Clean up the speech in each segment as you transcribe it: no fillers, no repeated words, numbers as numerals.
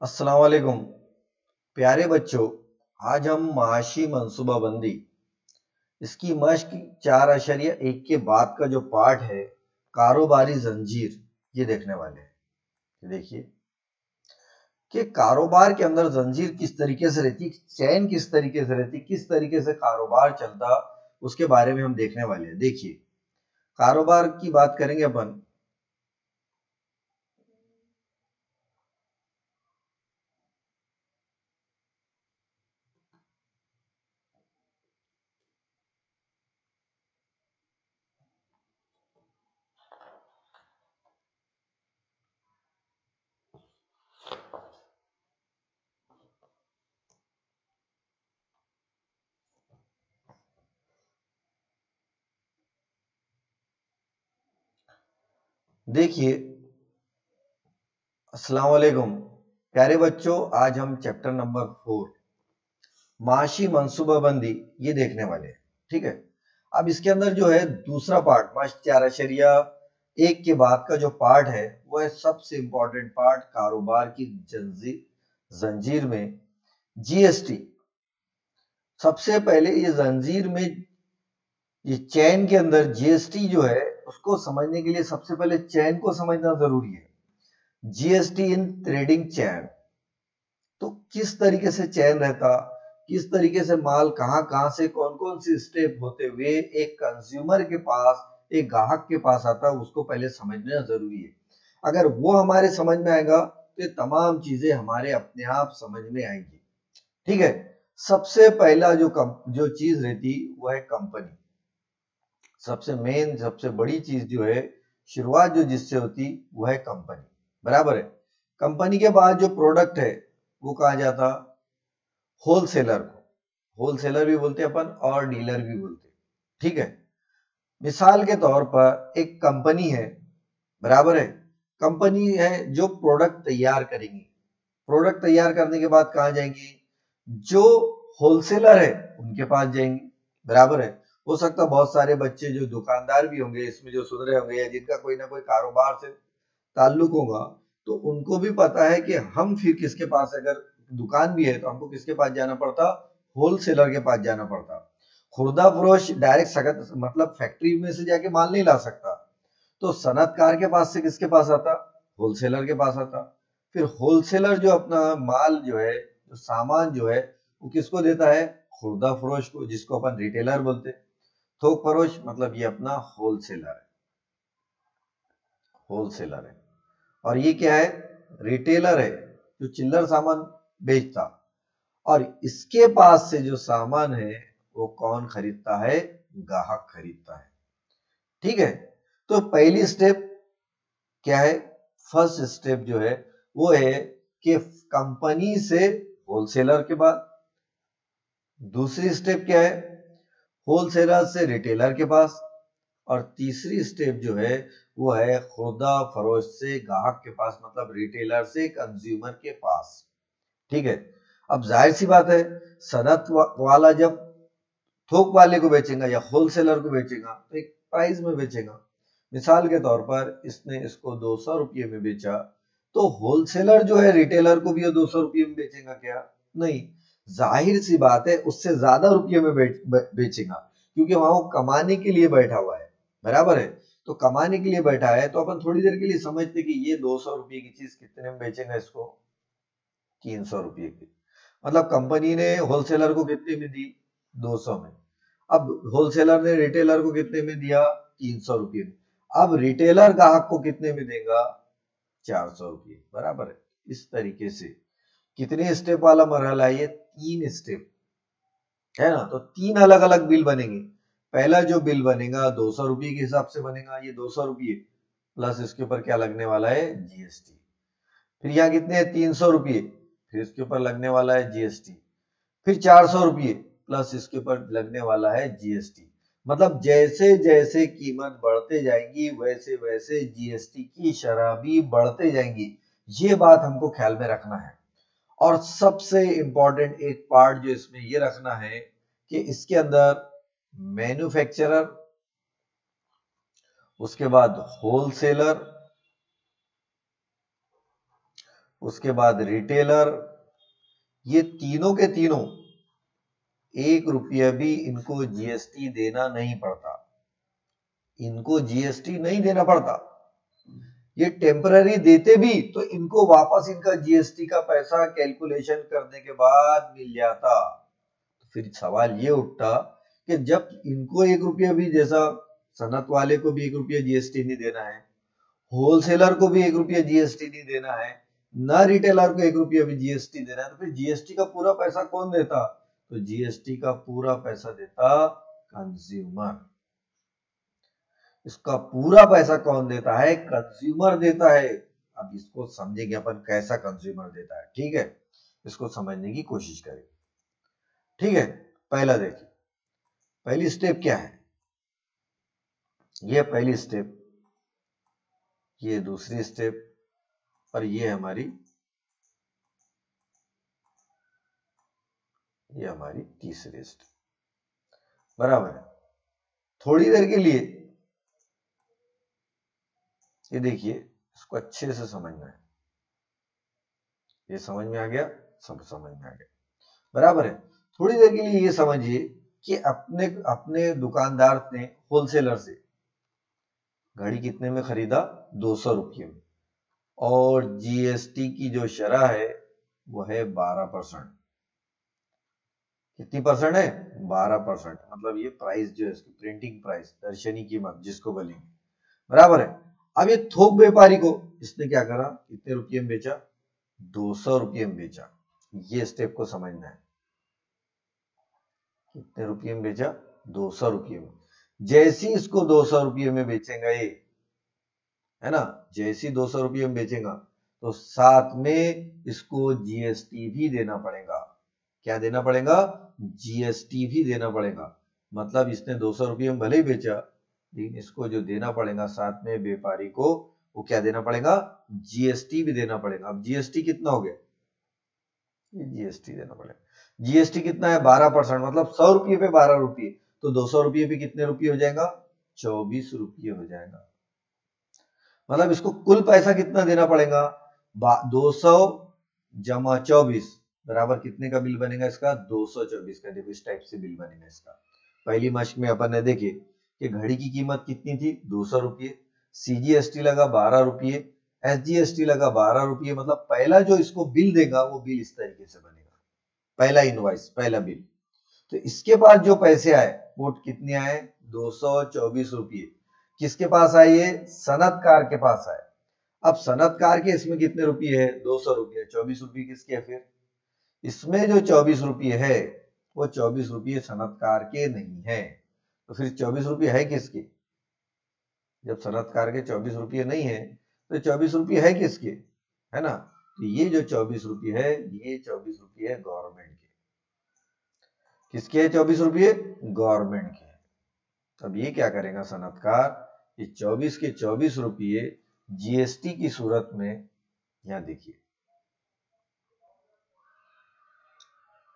अस्सलाम वालेकुम प्यारे बच्चों। आज हम माशी मंसूबाबंदी इसकी मश्क 4.1 के बाद का जो पार्ट है कारोबारी जंजीर ये देखने वाले हैं। देखिए कि कारोबार के अंदर जंजीर किस तरीके से रहती, चैन किस तरीके से रहती, किस तरीके से कारोबार चलता, उसके बारे में हम देखने वाले हैं। देखिए कारोबार की बात करेंगे अपन। देखिए अस्सलाम वालेकुम प्यारे बच्चों, आज हम चैप्टर नंबर 4 माशी मंसूबाबंदी ये देखने वाले हैं। ठीक है, अब इसके अंदर जो है दूसरा पार्ट माश 4.1 के बाद का जो पार्ट है वो है सबसे इंपॉर्टेंट पार्ट, कारोबार की जंजीर में जीएसटी। सबसे पहले ये जंजीर में, ये चैन के अंदर जीएसटी जो है उसको समझने के लिए सबसे पहले चैन को समझना जरूरी है। जीएसटी इन ट्रेडिंग चैन, तो किस तरीके से चैन रहता, किस तरीके से माल कहां कहां से कौन कौन सी स्टेप होते हुए एक कंज्यूमर के पास, एक ग्राहक के पास आता, उसको पहले समझना जरूरी है। अगर वो हमारे समझ में आएगा तो ये तमाम चीजें हमारे अपने आप समझ में आएंगी। ठीक है, सबसे पहला जो चीज रहती वो है कंपनी। सबसे मेन, सबसे बड़ी चीज जो है, शुरुआत जो जिससे होती वो है कंपनी। बराबर है। कंपनी के बाद जो प्रोडक्ट है वो कहा जाता होलसेलर को। होलसेलर भी बोलते हैं अपन और डीलर भी बोलते हैं। ठीक है, मिसाल के तौर पर एक कंपनी है, बराबर है, कंपनी है जो प्रोडक्ट तैयार करेगी। प्रोडक्ट तैयार करने के बाद कहां जाएंगी, जो होलसेलर है उनके पास जाएंगी। बराबर है। हो सकता है बहुत सारे बच्चे जो दुकानदार भी होंगे इसमें जो सुन रहे होंगे या जिनका कोई ना कोई कारोबार से ताल्लुक होगा, तो उनको भी पता है कि हम फिर किसके पास, अगर दुकान भी है तो हमको किसके पास जाना पड़ता, होलसेलर के पास जाना पड़ता। खुर्दा फरोश डायरेक्ट सगत मतलब फैक्ट्री में से जाके माल नहीं ला सकता, तो सनतकार के पास से किसके पास आता, होलसेलर के पास आता। फिर होलसेलर जो अपना माल जो है, जो सामान जो है, वो किसको देता है, खुर्दा फरोश को, जिसको अपन रिटेलर बोलते हैं। थोक फरोश मतलब ये अपना होलसेलर है, होलसेलर है। और ये क्या है, रिटेलर है, जो चिल्लर सामान बेचता। और इसके पास से जो सामान है वो कौन खरीदता है, ग्राहक खरीदता है। ठीक है, तो पहली स्टेप क्या है, फर्स्ट स्टेप जो है वो है कि कंपनी से होलसेलर के बाद। दूसरी स्टेप क्या है, होलसेलर से रिटेलर के पास। और तीसरी स्टेप जो है वो है खुर्दा फरोश से ग्राहक के पास, मतलब रिटेलर से कंज्यूमर के पास। ठीक है, अब जाहिर सी बात है, सनत वाला जब थोक वाले को बेचेगा या होलसेलर को बेचेगा तो एक प्राइस में बेचेगा। मिसाल के तौर पर इसने इसको 200 रुपये में बेचा, तो होलसेलर जो है रिटेलर को भी 200 रुपये में बेचेगा क्या, नहीं, जाहिर सी बात है उससे ज्यादा रुपये में बेचेगा, क्योंकि वहां वो कमाने के लिए बैठा हुआ है। बराबर है, तो कमाने के लिए बैठा है तो अपन थोड़ी देर के लिए समझते कि ये 200 रुपये की चीज कितने में बेचेगा, इसको 300 रुपये की। मतलब कंपनी ने होलसेलर को कितने में दी, 200 में। अब होलसेलर ने रिटेलर को कितने में दिया, 300 रुपये में। अब रिटेलर ग्राहक को कितने में देगा, 400 रुपये। बराबर है। इस तरीके से कितने स्टेप वाला मरहला है ये, 3 स्टेप है ना। तो 3 अलग अलग बिल बनेंगे। पहला जो बिल बनेगा 200 रुपये के हिसाब से बनेगा, ये 200 रुपये प्लस इसके ऊपर क्या लगने वाला है, जीएसटी। फिर यहाँ कितने हैं, 300 रुपये, फिर इसके ऊपर लगने वाला है जीएसटी। फिर 400 रुपये प्लस इसके ऊपर लगने वाला है जीएसटी। मतलब जैसे जैसे कीमत बढ़ते जाएंगी वैसे वैसे जीएसटी की शरह भी बढ़ते जाएंगी। ये बात हमको ख्याल में रखना है। और सबसे इंपॉर्टेंट एक पार्ट जो इसमें ये रखना है कि इसके अंदर मैन्युफैक्चरर, उसके बाद होलसेलर, उसके बाद रिटेलर, ये तीनों के तीनों 1 रुपया भी इनको जीएसटी देना नहीं पड़ता, इनको जीएसटी नहीं देना पड़ता। ये टेम्पररी देते भी तो इनको वापस इनका जीएसटी का पैसा कैलकुलेशन करने के बाद मिल जाता। तो फिर सवाल ये उठता कि जब इनको 1 रुपया भी, जैसा सनत वाले को भी 1 रुपया जीएसटी नहीं देना है, होलसेलर को भी 1 रुपया जीएसटी नहीं देना है, ना रिटेलर को 1 रुपया भी जीएसटी देना है, तो फिर जीएसटी का पूरा पैसा कौन देता? तो जीएसटी का पूरा पैसा देता कंज्यूमर। इसका पूरा पैसा कौन देता है? कंज्यूमर देता है। अब इसको समझेंगे अपन कैसा कंज्यूमर देता है, ठीक है, इसको समझने की कोशिश करें। ठीक है, पहला देखिए, पहली स्टेप क्या है? ये पहली स्टेप, ये दूसरी स्टेप, और ये हमारी तीसरी स्टेप, बराबर है। थोड़ी देर के लिए ये देखिए, इसको अच्छे से समझना है। ये समझ में आ गया? सब समझ में आ गया, बराबर है। थोड़ी देर के लिए ये समझिए कि अपने दुकानदार ने होलसेलर से घड़ी कितने में खरीदा? 200 रुपये में, और जीएसटी की जो शरह है वो है 12%। कितनी परसेंट है? 12%। मतलब ये प्राइस जो है, इसकी प्रिंटिंग प्राइस, दर्शनी कीमत जिसको बोलेंगे, बराबर है। अब ये थोक व्यापारी को इसने क्या करा? कितने रुपये में बेचा? 200 रुपये में बेचा। ये स्टेप को समझना है। कितने रुपये में बेचा? 200 रुपये में। जैसी इसको 200 रुपये में बेचेगा ये, है ना, जैसी 200 रुपये में बेचेगा तो साथ में इसको जीएसटी भी देना पड़ेगा। क्या देना पड़ेगा? जीएसटी भी देना पड़ेगा। मतलब इसने 200 रुपये में भले ही बेचा, लेकिन इसको जो देना पड़ेगा साथ में व्यापारी को, वो क्या देना पड़ेगा? जीएसटी भी देना पड़ेगा। अब जीएसटी कितना हो गया? ये जीएसटी देना पड़ेगा। जीएसटी कितना है? 12%। मतलब 100 रुपये पे 12 रुपये, तो 200 रुपये पे कितने रुपये हो जाएगा? 24 रुपये हो जाएगा। मतलब इसको कुल पैसा कितना देना पड़ेगा? 200 जमा 24 बराबर कितने का बिल बनेगा इसका? 224 का। देखो इस टाइप से बिल बनेगा इसका। पहली मश्क में अपन ने देखे कि घड़ी की कीमत कितनी थी? 200 रुपये, सीजीएसटी लगा 12 रुपये, एसजीएसटी लगा 12 रुपये। मतलब पहला जो इसको बिल देगा वो बिल इस तरीके से बनेगा, पहला इनवॉइस, पहला बिल। तो इसके बाद जो पैसे आए वो कितने आए? 224 रुपये। किसके पास आए? ये सनतकार के पास आए। अब सनतकार के इसमें कितने रुपये है? 200 रुपये। 24 रुपये किसके है? फिर इसमें जो 24 रुपये है वो 24 रुपये सनतकार के नहीं है। तो फिर 24 रुपये है किसके? जब सनतकार के 24 रुपये नहीं है तो 24 रुपये है किसके? है ना। तो ये जो 24 रुपये है, ये 24 रुपये है गवर्नमेंट के। किसके है 24 रुपये? गवर्नमेंट के। अब ये क्या करेगा सनतकार? ये 24 के 24 रुपये जीएसटी की सूरत में, यहां देखिए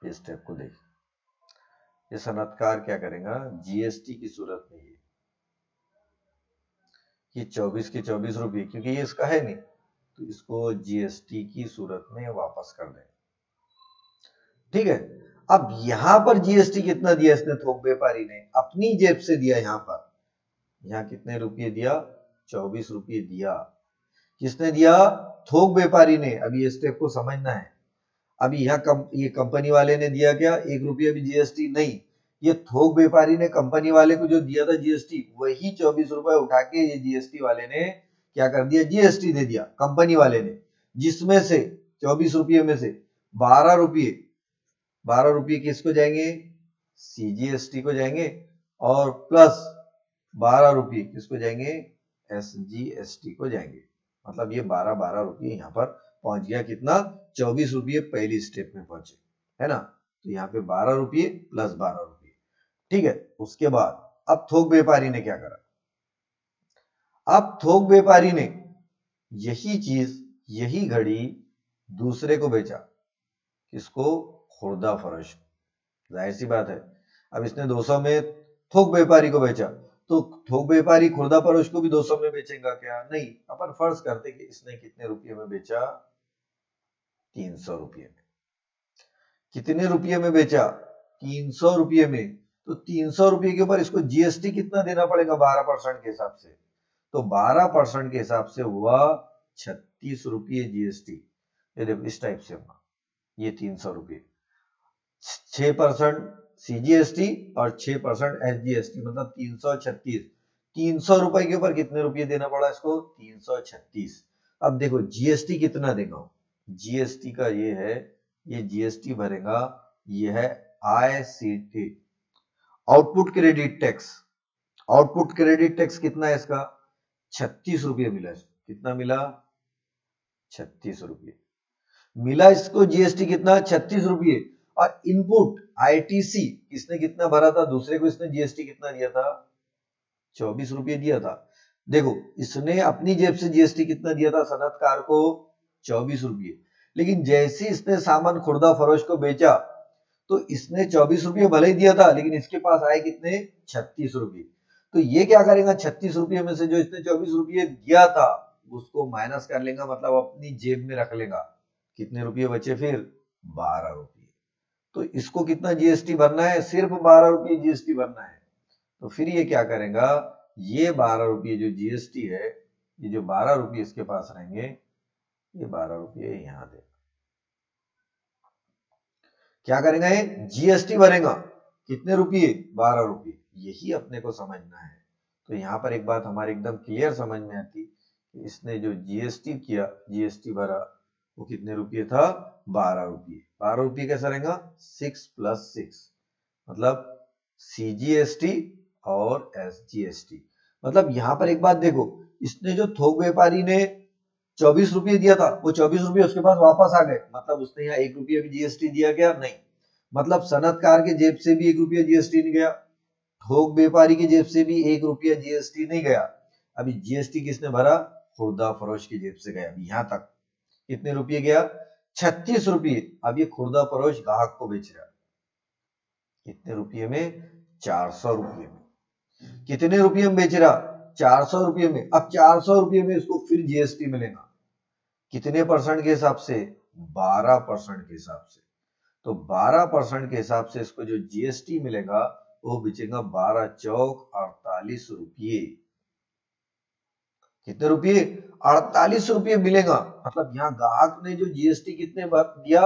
इस स्टेप को देखिए, ये सनतकार क्या करेगा? जीएसटी की सूरत में ये 24 के 24 रुपये, क्योंकि ये इसका है नहीं, तो इसको जीएसटी की सूरत में वापस कर देंगे। ठीक है। अब यहां पर जीएसटी कितना दिया इसने? थोक व्यापारी ने अपनी जेब से दिया। यहां पर, यहां कितने रुपये दिया? 24 रुपये दिया। किसने दिया? थोक व्यापारी ने। अभी ये स्टेप को समझना है। अभी यहाँ ये कंपनी वाले ने दिया क्या? 1 रुपया भी जीएसटी नहीं। ये थोक व्यापारी ने कंपनी वाले को जो दिया था जीएसटी, वही 24 रुपए उठा के ये जीएसटी वाले ने क्या कर दिया? जीएसटी दे दिया कंपनी वाले ने, जिसमें से 24 रुपये में से 12 रुपये किसको जाएंगे? सीजीएसटी को जाएंगे, और प्लस 12 रुपये किसको जाएंगे? एसजीएसटी को जाएंगे। मतलब ये 12 रुपये यहाँ पर पहुंच गया। कितना? 24 रुपये पहली स्टेप में पहुंचे, है ना। तो यहाँ पे 12 रुपये प्लस 12 रुपये। ठीक है। उसके बाद अब थोक व्यापारी ने क्या करा? अब थोक व्यापारी ने यही चीज, यही घड़ी दूसरे को बेचा। किसको? खुर्दा फरोश। जाहिर सी बात है, अब इसने 200 में थोक व्यापारी को बेचा, तो थोक व्यापारी खुर्दा फरोश को भी 200 में बेचेगा क्या? नहीं। अपन फर्ज करते कि इसने कितने रुपये में बेचा? 300 रुपये में। कितने रुपये में बेचा? 300 रुपये में। तो 300 रुपये के ऊपर इसको जीएसटी कितना देना पड़ेगा? 12% के हिसाब से। तो 12% के हिसाब से हुआ 36 रुपये जीएसटी। ये देखो इस टाइप से होगा, ये 300 रुपये, 6% सीजीएसटी और 6% एसजीएसटी, मतलब 336। 300 रुपए के ऊपर कितने रुपये देना पड़ा इसको? 336। अब देखो जीएसटी कितना देगा? जीएसटी का ये है, ये जीएसटी भरेगा, ये है ICT, output credit tax. Output credit tax कितना है इसका? 36 रुपये मिला। कितना मिला? 36 रुपये मिला इसको। जीएसटी कितना? 36 रुपये। और इनपुट आईटीसी इसने कितना भरा था? दूसरे को इसने जीएसटी कितना दिया था? 24 रुपये दिया था। देखो इसने अपनी जेब से जीएसटी कितना दिया था सनतकार को? 24 रुपये। लेकिन जैसे इसने सामान खुर्दा फरोश को बेचा तो इसने 24 रुपये भले ही दिया था, लेकिन इसके पास आए कितने? 36 रुपये। तो ये क्या करेगा? 36 रुपये में से जो इसने 24 रुपये दिया था उसको माइनस कर लेगा, मतलब अपनी जेब में रख लेगा। कितने रुपये बचे फिर? 12 रुपये। तो इसको कितना जीएसटी भरना है? सिर्फ 12 रुपये जीएसटी भरना है। तो फिर ये क्या करेगा? ये 12 रुपये जो जीएसटी है, ये जो 12 रुपये इसके पास रहेंगे, ये 12 रुपये यहां दे। क्या करेगा? ये जीएसटी भरेगा। कितने रुपये? 12 रुपये। यही अपने को समझना है। तो यहां पर एक बात हमारी एकदम क्लियर समझ में आती, इसने जो जीएसटी किया, जीएसटी भरा, वो कितने रुपये था? 12 रुपये। 12 रुपये कैसा रहेगा? 6 + 6, मतलब सीजीएसटी और एसजीएसटी। मतलब यहां पर एक बात देखो, इसने जो थोक व्यापारी ने 24 रुपये दिया था, वो 24 रुपये उसके पास वापस आ गए, मतलब उसने यहाँ 1 रुपया भी जीएसटी दिया क्या? नहीं। मतलब सनतकार के जेब से भी 1 रुपया जीएसटी नहीं गया, थोक व्यापारी की जेब से भी 1 रुपया जीएसटी नहीं गया। अभी जीएसटी किसने भरा? खुर्दा फरोश की जेब से गया। अभी यहां तक कितने रुपये गया? 36 रुपये। अब ये खुर्दा फरोश ग्राहक को बेच रहा है कितने रुपये में? 400 रुपये में। कितने रुपये में बेच रहा? 400 रुपये में। अब 400 रुपये में इसको फिर जीएसटी मिलेगा। कितने परसेंट के हिसाब से? 12% के हिसाब से। तो 12% के हिसाब से इसको जो जीएसटी मिलेगा वो बेचेगा 12 चौक 48 रुपये। कितने रुपये? 48 रुपये मिलेगा। मतलब यहाँ ग्राहक ने जो जीएसटी कितने दिया?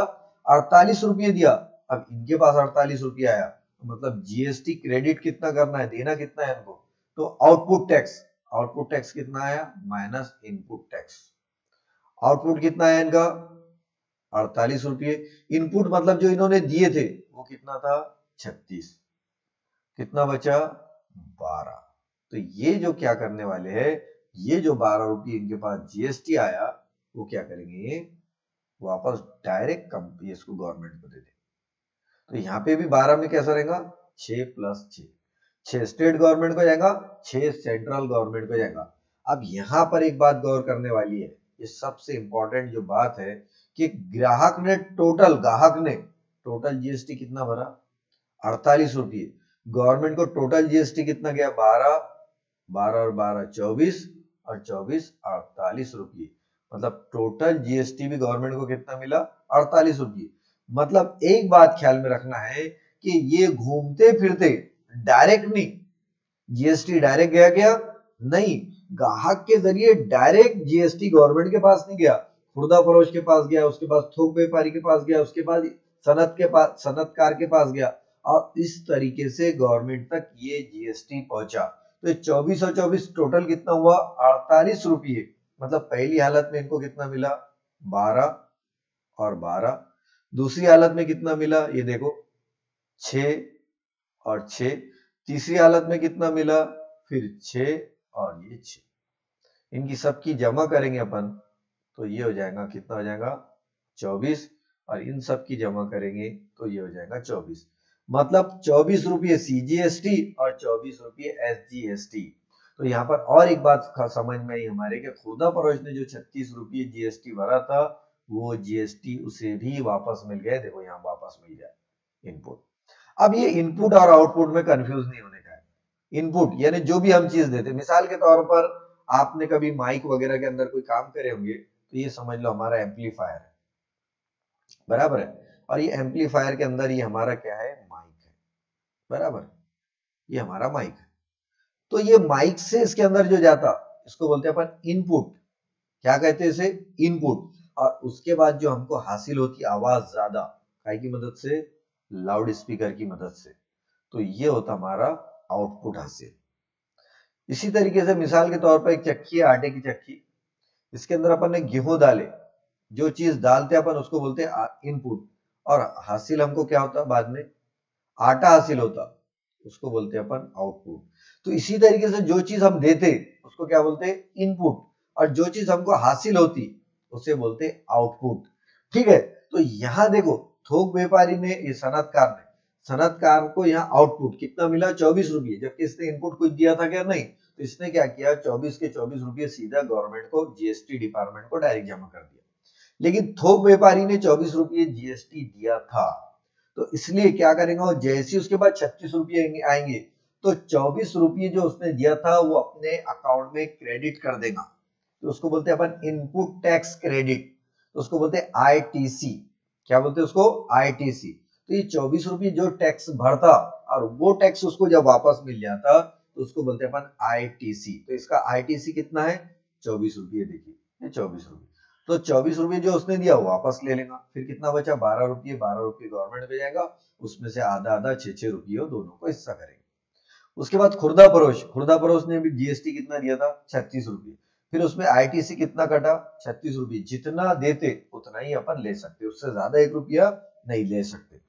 48 रुपये दिया। अब इनके पास 48 रुपये आया, मतलब जीएसटी क्रेडिट कितना करना है? देना कितना है इनको? तो आउटपुट टैक्स, आउटपुट टैक्स कितना आया? Minus input tax. आउटपुट कितना है इनका? 48 रुपये। इनपुट मतलब जो इन्होंने दिए थे वो कितना था? 36। कितना बचा? 12। तो ये जो क्या करने वाले हैं, ये जो 12 रुपये इनके पास जीएसटी आया, वो क्या करेंगे? वापस डायरेक्ट कंपनी इसको गवर्नमेंट को दे देंगे। तो यहाँ पे भी 12 में कैसा रहेगा? 6 + 6, 6 स्टेट गवर्नमेंट को जाएगा, 6 सेंट्रल गवर्नमेंट को जाएगा। अब यहाँ पर एक बात गौर करने वाली है, ये सबसे इंपॉर्टेंट जो बात है कि ग्राहक ने टोटल जीएसटी कितना भरा? 48 रुपये। गवर्नमेंट को टोटल जीएसटी कितना गया? 12, 12 और 12 24 और 24 48 रुपये। मतलब टोटल जीएसटी भी गवर्नमेंट को कितना मिला? 48 रुपये। मतलब एक बात ख्याल में रखना है कि ये घूमते फिरते डायरेक्ट नहीं, जीएसटी डायरेक्ट गया क्या? नहीं, ग्राहक के जरिए डायरेक्ट जीएसटी गवर्नमेंट के पास नहीं गया, खुर्दा फरोश के पास गया, उसके पास थोक व्यापारी के पास गया, उसके बाद सनतकार के पास गया, और इस तरीके से गवर्नमेंट तक ये जीएसटी पहुंचा। तो 24 और 24 टोटल कितना हुआ? 48 रुपये। मतलब पहली हालत में इनको कितना मिला? 12 और 12। दूसरी हालत में कितना मिला? ये देखो 6 और 6। तीसरी हालत में कितना मिला? फिर 6 और ये 6। इनकी सबकी जमा करेंगे अपन तो ये हो जाएगा, कितना हो जाएगा? 24। और इन सब की जमा करेंगे तो ये हो जाएगा 24। मतलब 24 रुपये सीजीएसटी और 24 रुपये एसजीएसटी। तो यहाँ पर और एक बात समझ में आई हमारे कि खुर्दा फरोश ने जो 36 रुपये जीएसटी भरा था, वो जीएसटी उसे भी वापस मिल गया। देखो यहाँ वापस मिल गया इनपुट। अब ये इनपुट और आउटपुट में कंफ्यूज नहीं होने का है। इनपुट यानी जो भी हम चीज देते, मिसाल के तौर पर आपने कभी माइक वगैरह के अंदर कोई काम करे होंगे, तो ये समझ लो हमारा एम्पलीफायर है। बराबर है। और ये एम्पलीफायर के अंदर ये हमारा क्या है, माइक है, बराबर, ये हमारा माइक है। तो ये माइक से इसके अंदर जो जाता, इसको बोलते हैं अपन इनपुट, क्या कहते हैं इसे, इनपुट। और उसके बाद जो हमको हासिल होती आवाज ज्यादा, काय की मदद से, लाउड स्पीकर की मदद से, तो ये होता हमारा आउटपुट हासिल। इसी तरीके से मिसाल के तौर पर एक चक्की है, आटे की चक्की, इसके अंदर अपन ने गेहूं डाले, जो चीज डालते अपन उसको बोलते हैं इनपुट, और हासिल हमको क्या होता बाद में, आटा हासिल होता, उसको बोलते हैं अपन आउटपुट। तो इसी तरीके से जो चीज हम देते उसको क्या बोलते हैं, इनपुट, और जो चीज हमको हासिल होती उसे बोलते हैं आउटपुट। ठीक है, तो यहां देखो थोक व्यापारी ने, ये सनतकार ने, सनतकार को यहाँ आउटपुट कितना मिला, 24 रुपये, जबकि इसने इनपुट कुछ दिया था क्या, नहीं। तो इसने क्या किया, 24 के 24 रुपये सीधा गवर्नमेंट को, जीएसटी डिपार्टमेंट को डायरेक्ट जमा कर दिया। लेकिन थोक व्यापारी ने 24 रुपये जीएसटी दिया था, तो इसलिए क्या करेगा वो, जैसे उसके बाद 36 रुपये आएंगे, तो 24 रुपये जो उसने दिया था वो अपने अकाउंट में क्रेडिट कर देगा। तो उसको बोलते हैं अपन इनपुट टैक्स क्रेडिट, तो उसको बोलते हैं आईटीसी। क्या बोलते हैं उसको, आईटीसी। तो ये 24 रुपये जो टैक्स भरता और वो टैक्स उसको जब वापस मिल जाता तो उसको बोलते हैं अपन आईटीसी। तो इसका आईटीसी कितना है, 24 रुपये। देखिए ये 24 रुपये, तो 24 रुपये जो उसने दिया वो वापस ले लेगा। फिर कितना बचा, 12 रुपये, 12 रुपये गवर्नमेंट को जाएगा, उसमें से आधा आधा 6 रुपये दोनों को हिस्सा करेंगे। उसके बाद खुर्दा परोश, खुर्दा परोश ने भी जीएसटी कितना दिया था, 36 रुपये। फिर उसमें आईटीसी कितना कटा, 36 रुपये। जितना देते उतना ही अपन ले सकते, उससे ज्यादा 1 रुपया नहीं ले सकते।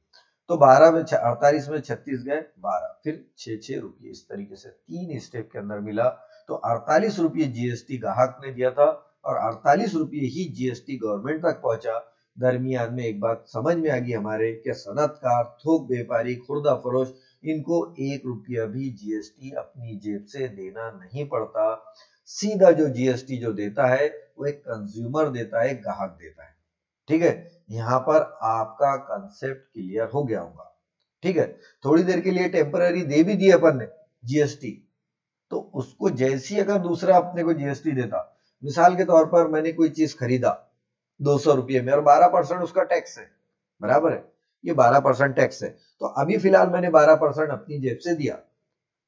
तो 12 में 48 में 36 गए 12, फिर 6 रुपये, इस तरीके से 3 स्टेप के अंदर मिला। तो 48 रुपये जीएसटी ग्राहक ने दिया था और 48 रुपये ही जीएसटी गवर्नमेंट तक पहुंचा। दरमियान में एक बात समझ में आ गई हमारे कि सनतकार, थोक व्यापारी, खुर्दा फरोश, इनको 1 रुपया भी जीएसटी अपनी जेब से देना नहीं पड़ता। सीधा जो जीएसटी जो देता है वो एक कंज्यूमर देता है, ग्राहक देता है। ठीक है, यहाँ पर आपका कंसेप्ट क्लियर हो गया होगा। ठीक है, थोड़ी देर के लिए टेम्पररी दे भी दिए अपन ने जीएसटी, तो उसको जैसी अगर दूसरा अपने को जीएसटी देता, मिसाल के तौर पर मैंने कोई चीज खरीदा 200 रुपये में और 12% उसका टैक्स है, बराबर है, ये 12% टैक्स है। तो अभी फिलहाल मैंने 12% अपनी जेब से दिया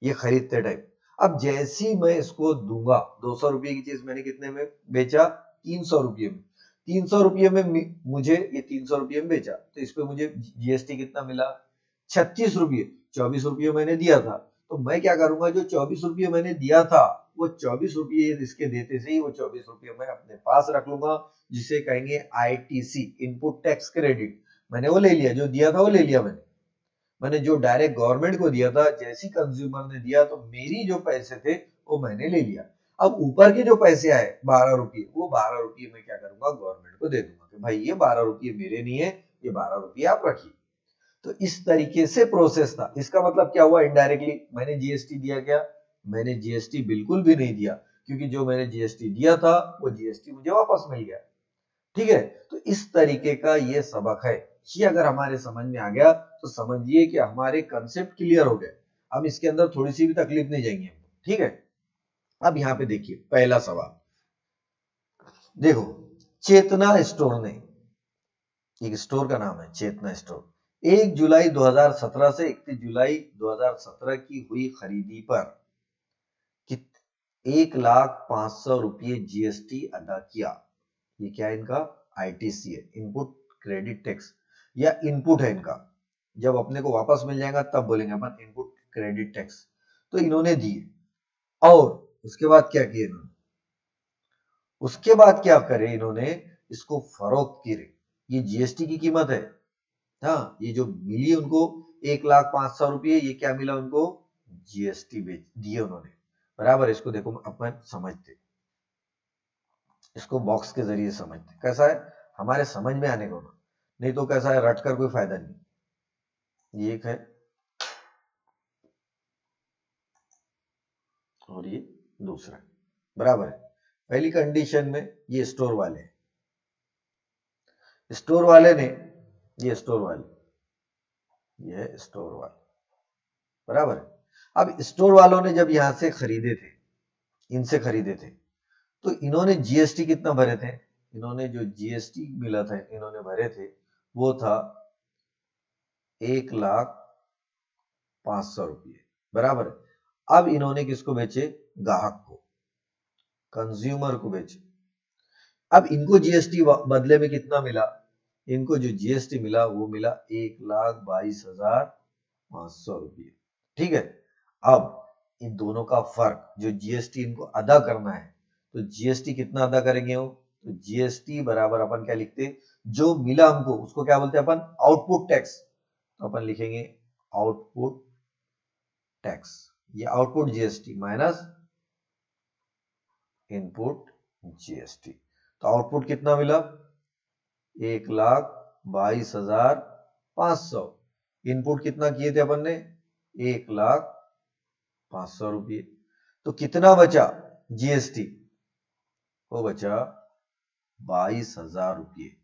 ये खरीदते टाइम। अब जैसी मैं इसको दूंगा, 200 रुपये की चीज मैंने कितने में बेचा, 300 रुपये में। 300 रुपये में मुझे ये 300 रुपये में बेचा, तो इस पे मुझे जीएसटी कितना मिला, 36 रुपये। 24 रुपये मैंने दिया था, तो मैं क्या करूंगा, जो 24 रुपये मैंने दिया था वो 24 रुपये इसके देते से ही वो 24 रुपये मैं अपने पास रख लूंगा, जिसे कहेंगे आईटीसी, इनपुट टैक्स क्रेडिट। मैंने वो ले लिया, जो दिया था वो ले लिया मैंने जो डायरेक्ट गवर्नमेंट को दिया था, जैसी कंज्यूमर ने दिया तो मेरी जो पैसे थे वो मैंने ले लिया। अब ऊपर के जो पैसे आए 12 रुपये, वो 12 रुपये मैं क्या करूंगा, गवर्नमेंट को दे दूंगा कि भाई ये 12 रुपये मेरे नहीं है, ये 12 रुपये आप रखिए। तो इस तरीके से प्रोसेस था। इसका मतलब क्या हुआ, इनडायरेक्टली मैंने जीएसटी दिया क्या, मैंने जीएसटी बिल्कुल भी नहीं दिया, क्योंकि जो मैंने जीएसटी दिया था वो जीएसटी मुझे वापस मिल गया। ठीक है, तो इस तरीके का ये सबक है। ये अगर हमारे समझ में आ गया तो समझिए कि हमारे कंसेप्ट क्लियर हो गए। अब इसके अंदर थोड़ी सी भी तकलीफ नहीं जाएंगे हमको। ठीक है, अब यहाँ पे देखिए पहला सवाल, देखो चेतना स्टोर ने, एक स्टोर का नाम है चेतना स्टोर, 1 जुलाई 2017 से 31 जुलाई 2017 की हुई खरीदी पर 1,05,00,000 रुपये जीएसटी अदा किया। ये क्या है इनका, आईटीसी है, इनपुट क्रेडिट टैक्स, या इनपुट है इनका। जब अपने को वापस मिल जाएगा तब बोलेंगे अपन इनपुट क्रेडिट टैक्स। तो इन्होंने दिए, और उसके बाद क्या किए इन्होंने, उसके बाद क्या करे इन्होंने, इसको फरोख्त किए। ये जीएसटी की कीमत है, हाँ, ये जो मिली उनको 1,05,00,000 रुपये, ये क्या मिला उनको, जीएसटी बेच दिए उन्होंने, बराबर। इसको देखो अपन समझते, इसको बॉक्स के जरिए समझते, कैसा है, हमारे समझ में आने को, नहीं तो कैसा है, रट कर कोई फायदा नहीं। ये एक है और ये दूसरा है, बराबर है। पहली कंडीशन में ये स्टोर वाले, स्टोर वाले ने, ये स्टोर वाले, ये स्टोर वाले, बराबर है। अब स्टोर वालों ने जब यहां से खरीदे थे, इनसे खरीदे थे, तो इन्होंने जीएसटी कितना भरे थे, इन्होंने जो जीएसटी मिला था इन्होंने भरे थे वो था 1,05,00,000 रुपये, बराबर है। अब इन्होंने किसको बेचे? ग्राहक को, कंज्यूमर को बेचे। अब इनको जीएसटी बदले में कितना मिला? इनको जो जीएसटी मिला वो मिला 1,22,500 रुपये, ठीक है। अब इन दोनों का फर्क जो जीएसटी इनको अदा करना है, तो जीएसटी कितना अदा करेंगे वो? तो जीएसटी बराबर अपन क्या लिखते? जो मिला हमको उसको क्या बोलते हैं अपन? Output tax. तो अपन लिखेंगे आउटपुट टैक्स, ये output GST minus input GST. तो आउटपुट कितना मिला? 1,22,500। इनपुट कितना किए थे अपन ने? 1,05,00,000 रुपये। तो कितना बचा जीएसटी? वो बचा 22,000 रुपये।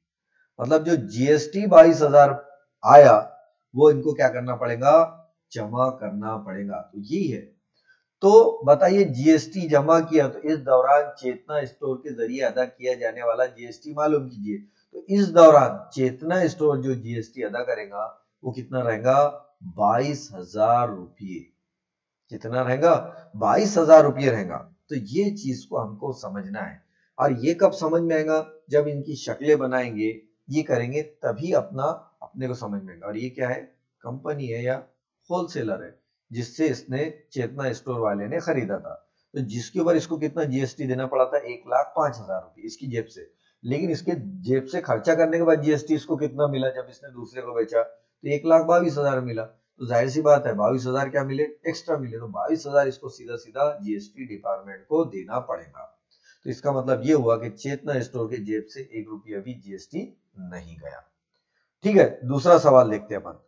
मतलब जो जीएसटी 22,000 आया वो इनको क्या करना पड़ेगा? जमा करना पड़ेगा। तो यही है। तो बताइए, जीएसटी जमा किया तो इस दौरान चेतना स्टोर के जरिए अदा किया जाने वाला जीएसटी मालूम कीजिए। तो इस दौरान चेतना स्टोर जो जीएसटी अदा करेगा वो कितना रहेगा? 22,000 रुपये। कितना रहेगा? 22,000 रुपये रहेगा। तो ये चीज को हमको समझना है। और ये कब समझ में आएगा? जब इनकी शक्लें बनाएंगे, ये करेंगे, तभी अपने को समझ में आएगा। और ये क्या है? कंपनी है या होलसेलर है जिससे इसने चेतना स्टोर वाले ने खरीदा था। तो जिसके ऊपर इसको कितना जीएसटी देना पड़ा था? 1,05,000 रुपये इसकी जेब से। लेकिन इसके जेब से खर्चा करने के बाद जीएसटी इसको कितना मिला? जब इसने दूसरे को बेचा तो 1,22,000 मिला। तो जाहिर सी बात है 22,000 क्या मिले? एक्स्ट्रा मिले। तो 22,000 इसको सीधा सीधा जीएसटी डिपार्टमेंट को देना पड़ेगा। तो इसका मतलब ये हुआ कि चेतना स्टोर के जेब से 1 रुपया भी जीएसटी नहीं गया। ठीक है, दूसरा सवाल देखते हैं अपन।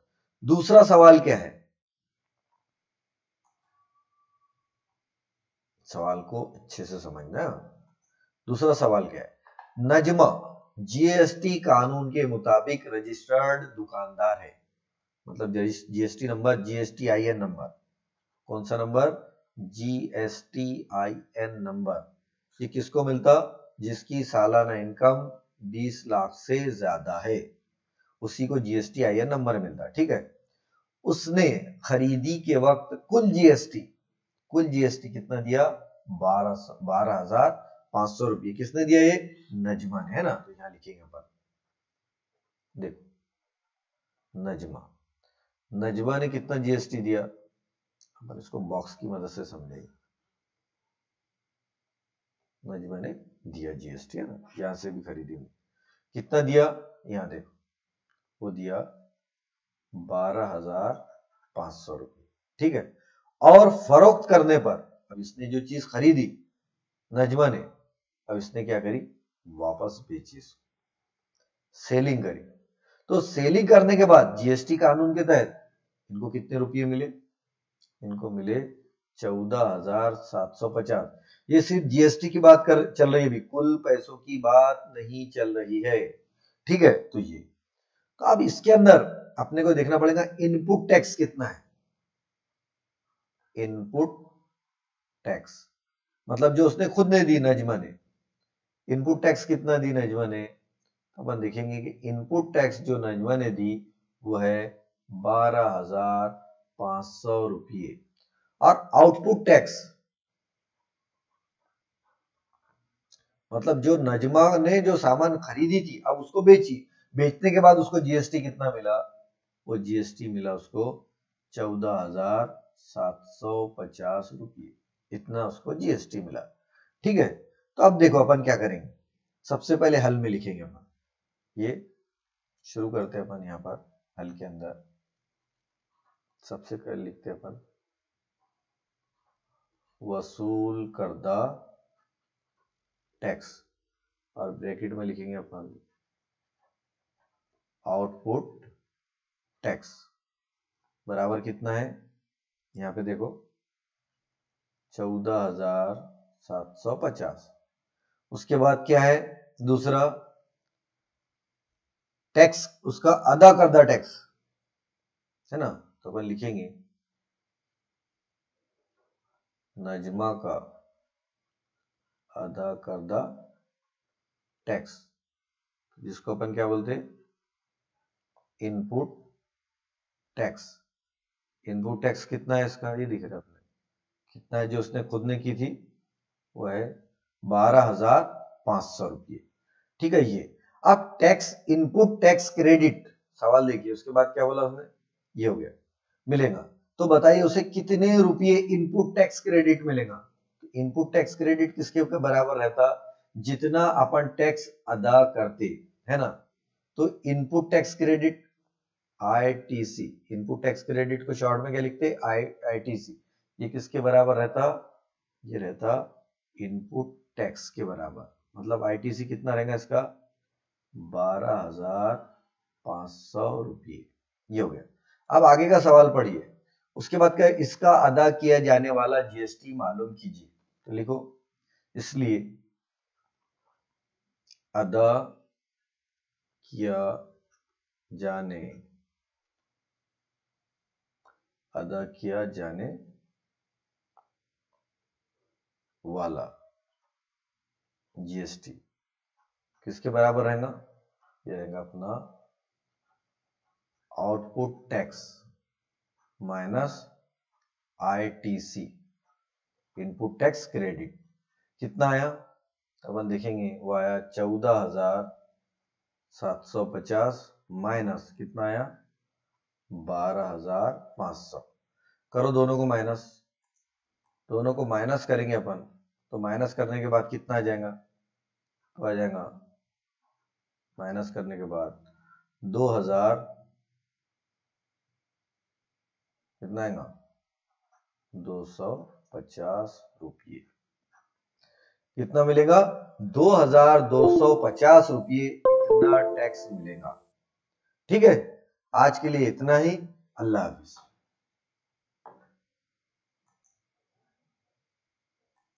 दूसरा सवाल क्या है? सवाल को अच्छे से समझना। दूसरा सवाल क्या है? नजमा जीएसटी कानून के मुताबिक रजिस्टर्ड दुकानदार है। मतलब GST number, GST IN number, कौन सा नंबर? GST IN number. ये किसको मिलता? जिसकी सालाना इनकम 20 लाख से ज्यादा है, उसी को जीएसटी आईएन नंबर मिलता है, ठीक है। उसने खरीदी के वक्त कुल जीएसटी कितना दिया? 12,500 रुपये। किसने दिया? ये नजमा ने, है ना। तो यहां लिखेंगे अपन, देखो, नजमा ने कितना जीएसटी दिया? अपन इसको बॉक्स की मदद से समझेंगे। नजमा ने दिया जीएसटी, है ना, यहां से भी खरीदी। कितना दिया? यहां देखो, वो दिया 12,500 रुपये, ठीक है। और फरोख्त करने पर, अब इसने जो चीज खरीदी नजमा ने, अब इसने क्या करी? वापस बेची, सेलिंग करी। तो सेलिंग करने के बाद जीएसटी कानून के तहत इनको कितने रुपये मिले? इनको मिले 14,750। ये सिर्फ जीएसटी की बात चल रही है, भी कुल पैसों की बात नहीं चल रही है, ठीक है। तो ये, तो अब इसके अंदर अपने को देखना पड़ेगा इनपुट टैक्स कितना है। इनपुट टैक्स मतलब जो उसने खुद ने दी, नजमा ने। इनपुट टैक्स कितना दी नजमा ने? अपन देखेंगे कि इनपुट टैक्स जो नजमा ने दी वो है 12,500 रुपये। और आउटपुट टैक्स मतलब जो नजमा ने जो सामान खरीदी थी, अब उसको बेची, बेचने के बाद उसको जीएसटी कितना मिला? वो जीएसटी मिला उसको 14,750 रुपये। इतना उसको जीएसटी मिला, ठीक है। तो अब देखो अपन क्या करेंगे। सबसे पहले हल में लिखेंगे अपन, ये शुरू करते हैं अपन यहां पर हल के अंदर। सबसे पहले लिखते हैं अपन वसूल करदा टैक्स, और ब्रैकेट में लिखेंगे अपन आउटपुट टैक्स बराबर कितना है? यहां पे देखो 14,750। उसके बाद क्या है? दूसरा टैक्स, उसका अदा करदा टैक्स, है ना। तो अपन लिखेंगे नजमा का अदा करदा टैक्स, जिसको अपन क्या बोलते हैं? Input tax. इनपुट टैक्स कितना है इसका, ये दिख रहा है आपने कितना है, जो उसने खुद ने की थी वो है 12,500 रुपये। ठीक है, ये अब टैक्स इनपुट टैक्स क्रेडिट, सवाल देखिए उसके बाद क्या बोला उसने, ये हो गया मिलेगा। तो बताइए उसे कितने रुपये इनपुट टैक्स क्रेडिट मिलेगा। इनपुट टैक्स क्रेडिट किसके बराबर रहता, जितना अपन टैक्स अदा करते है ना। तो input tax credit ITC, input tax credit को शॉर्ट में क्या लिखते, आईटीसी, ये किसके बराबर रहता, ये रहता इनपुट टैक्स के बराबर। मतलब आईटीसी कितना रहेगा इसका, 12,500 रुपये। ये हो गया। अब आगे का सवाल पढ़िए, उसके बाद क्या, इसका अदा किया जाने वाला जीएसटी मालूम कीजिए। तो लिखो, इसलिए अदा किया जाने वाला जीएसटी किसके बराबर रहेगा, ये रहेगा अपना output tax minus ITC input tax credit. कितना आया, अपन देखेंगे, वो आया 14,750 माइनस कितना आया 12,500। करो दोनों को माइनस, दोनों को माइनस करेंगे अपन, तो माइनस करने के बाद कितना आ जाएगा, तो आ जाएगा माइनस करने के बाद 2,000 कितना आएगा 250 रुपये। कितना मिलेगा 2,250 रुपये इतना टैक्स मिलेगा। ठीक है, आज के लिए इतना ही, अल्लाह हाफिज।